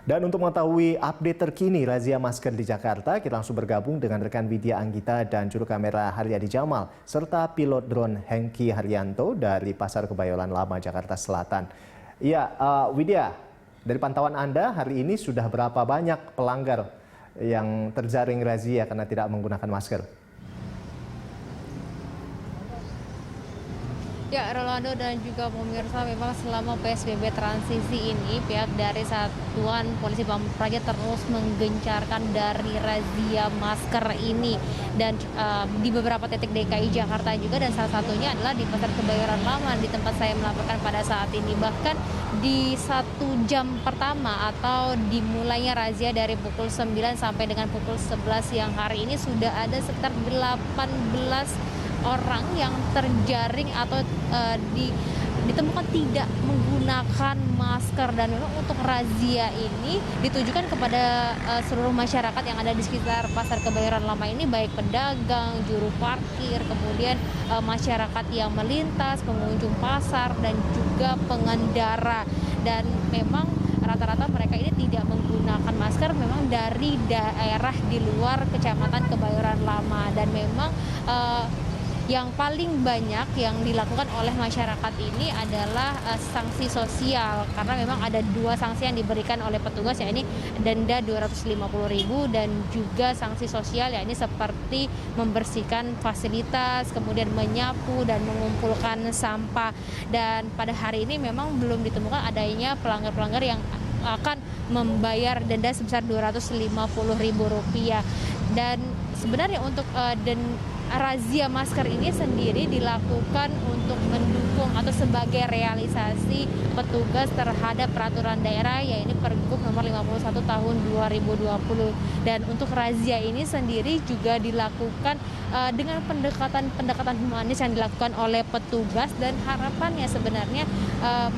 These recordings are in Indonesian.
Dan untuk mengetahui update terkini razia masker di Jakarta, kita langsung bergabung dengan rekan Widya Anggita dan juru kamera Haryadi Jamal, serta pilot drone Hengki Haryanto dari Pasar Kebayoran Lama, Jakarta Selatan. Iya, Widya, dari pantauan Anda hari ini sudah berapa banyak pelanggar yang terjaring razia karena tidak menggunakan masker? Ya, Rolando dan juga pemirsa, memang selama PSBB transisi ini pihak dari Satuan Polisi Pamung Praja terus menggencarkan dari razia masker ini dan di beberapa titik DKI Jakarta juga, dan salah satunya adalah di Pasar Kebayoran Lama di tempat saya melaporkan pada saat ini. Bahkan di 1 jam pertama atau dimulainya razia dari pukul 9 sampai dengan pukul 11 siang hari ini sudah ada sekitar 18 orang yang terjaring atau ditemukan tidak menggunakan masker, dan memang untuk razia ini ditujukan kepada seluruh masyarakat yang ada di sekitar Pasar Kebayoran Lama ini, baik pedagang, juru parkir, kemudian masyarakat yang melintas, pengunjung pasar, dan juga pengendara. Dan memang rata-rata mereka ini tidak menggunakan masker memang dari daerah di luar Kecamatan Kebayoran Lama, dan memang yang paling banyak yang dilakukan oleh masyarakat ini adalah sanksi sosial, karena memang ada 2 sanksi yang diberikan oleh petugas, yakni denda 250.000 dan juga sanksi sosial, yakni seperti membersihkan fasilitas, kemudian menyapu dan mengumpulkan sampah. Dan pada hari ini memang belum ditemukan adanya pelanggar-pelanggar yang akan membayar denda sebesar Rp250.000. Dan sebenarnya untuk razia masker ini sendiri dilakukan untuk mendukung atau sebagai realisasi petugas terhadap peraturan daerah, yaitu Pergub nomor 51 tahun 2020. Dan untuk razia ini sendiri juga dilakukan dengan pendekatan humanis yang dilakukan oleh petugas, dan harapannya sebenarnya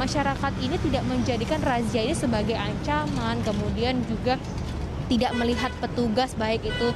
masyarakat ini tidak menjadikan razia ini sebagai ancaman, kemudian juga tidak melihat petugas baik itu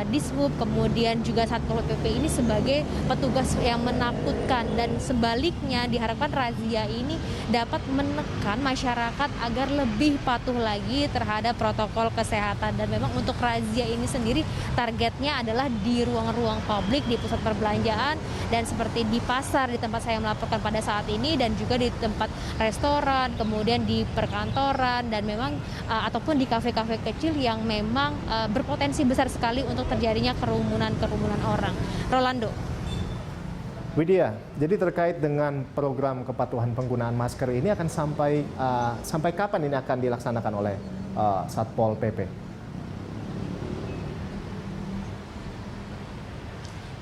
Dishub kemudian juga Satpol PP ini sebagai petugas yang menakutkan, dan sebaliknya diharapkan razia ini dapat menekan masyarakat agar lebih patuh lagi terhadap protokol kesehatan. Dan memang untuk razia ini sendiri targetnya adalah di ruang-ruang publik, di pusat perbelanjaan, dan seperti di pasar di tempat saya melaporkan pada saat ini, dan juga di tempat restoran, kemudian di perkantoran, dan memang ataupun di kafe-kafe kecil yang memang berpotensi besar sekali untuk terjadinya kerumunan orang. Rolando. Widya, jadi terkait dengan program kepatuhan penggunaan masker ini akan sampai kapan ini akan dilaksanakan oleh Satpol PP?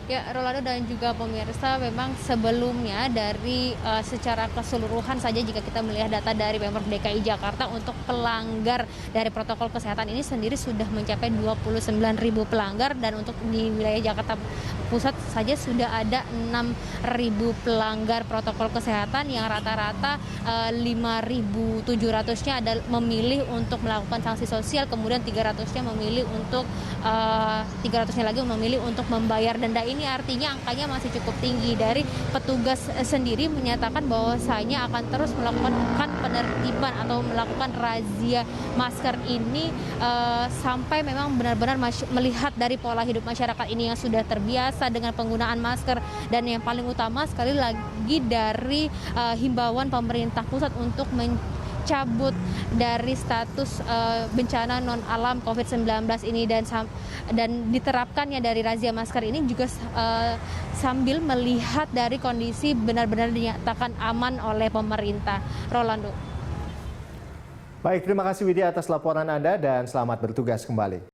Ya, Rolando dan juga pemirsa, memang sebelumnya dari secara keseluruhan saja jika kita melihat data dari Pemprov DKI Jakarta, untuk pelanggar dari protokol kesehatan ini sendiri sudah mencapai 29.000 pelanggar, dan untuk di wilayah Jakarta Pusat saja sudah ada 6.000 pelanggar protokol kesehatan, yang rata-rata 5.700-nya adalah memilih untuk melakukan sanksi sosial, kemudian 300-nya memilih untuk 300-nya lagi memilih untuk membayar denda. Ini artinya angkanya masih cukup tinggi. Dari petugas sendiri menyatakan bahwasanya akan terus melakukan penertiban atau melakukan razia masker ini sampai memang benar-benar melihat dari pola hidup masyarakat ini yang sudah terbiasa dengan penggunaan masker, dan yang paling utama sekali lagi dari himbauan pemerintah pusat untuk cabut dari status bencana non alam COVID-19 ini, dan diterapkannya dari razia masker ini juga sambil melihat dari kondisi benar-benar dinyatakan aman oleh pemerintah. Rolando. Baik, terima kasih Widya atas laporan Anda dan selamat bertugas kembali.